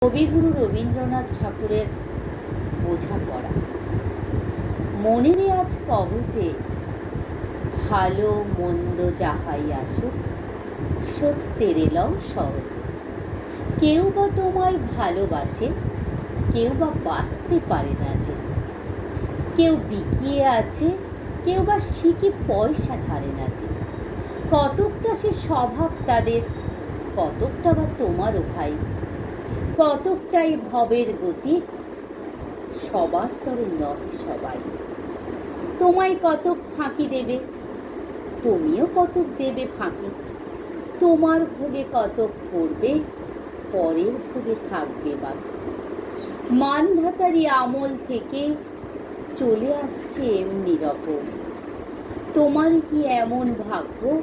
কবিগুরু রবীন্দ্রনাথ ঠাকুরের বোঝাপড়া। মনেরে আজ কবচে ভালো মন্দ যাহাই আসুক, সত্যের এলও সহজে। কেউ বা তোমায় ভালোবাসে, কেউ বা বাঁচতে পারে না যে। কেউ বিকিয়ে আছে, কেউ বা শিখে পয়সা ধারে না যে। কতকটা সে স্বভাব তাদের, কতকটা বা তোমারও ভাই। কতকটাই ভবের গতি, সবার তরে নহে সবাই। তোমায় কতক ফাঁকি দেবে, তুমিও কতক দেবে ফাঁকি। তোমার ভোগে কতক করবে, পরের ভোগে থাকবে বাকি। মানধাতারি আমল থেকে চলে আসছে এমনি রকম। তোমার কি এমন ভাগ্য,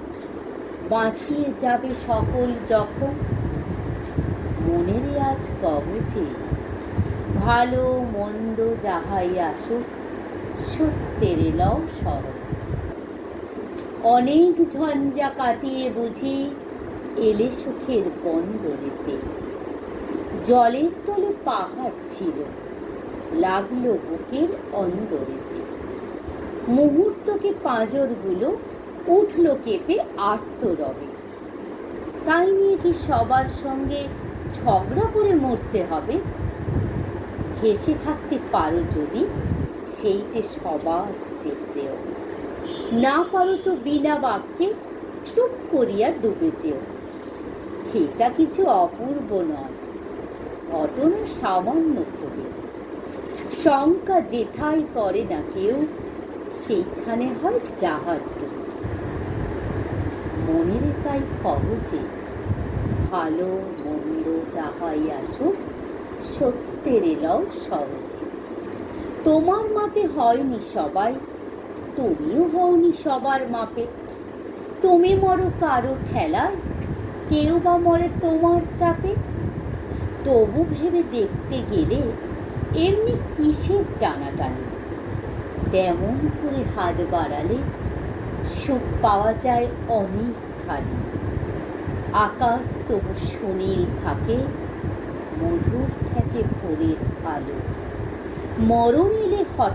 বাঁচিয়ে যাবে সকল জখম। মনেরে আজ কবচে ভালো মন্দ যাহাই আসুক, সত্যের এলও সহজে। অনেক ঝঞ্ঝা কাটিয়ে বুঝি এলে সুখের বন্দরেতে। জলের তলে পাহাড় ছিল, লাগলো বুকের অন্দরেতে। মুহূর্তকে পাঁজরগুলো উঠল কেঁপে আর্তরবে। তাই নিয়ে কি সবার সঙ্গে ঝগড়া করে মরতে হবে? হেসে থাকতে পারো যদি, সেইটে সবার চেয়ে শ্রেয়। না পারো তো বিনা বাক্যে টুপ করিয়া ডুবে যেও। এটা কিছু অপূর্ব নয়, ঘটনা সামান্য খুবই। শঙ্কা যেথায় করে না কেউ, সেইখানে হয় জাহাজ ডুবে। মনেরে তাই কবচে ভালো মন্দ যাহাই আসুক, সত্যের এলও সহজে। তোমার মাপে হয়নি সবাই, তুমিও হওনি সবার মাপে। তুমি মরো কারো ঠেলায়, কেউ বা মরে তোমার চাপে। তবু ভেবে দেখতে গেলে এমনি কিসের টানাটানি। তেমন করে হাত বাড়ালে সুখ পাওয়া যায় অনেকখানি। আকাশ তবু সুনীল থাকে, মধুর ঠেকে ভোরের আলো। মরণ এলে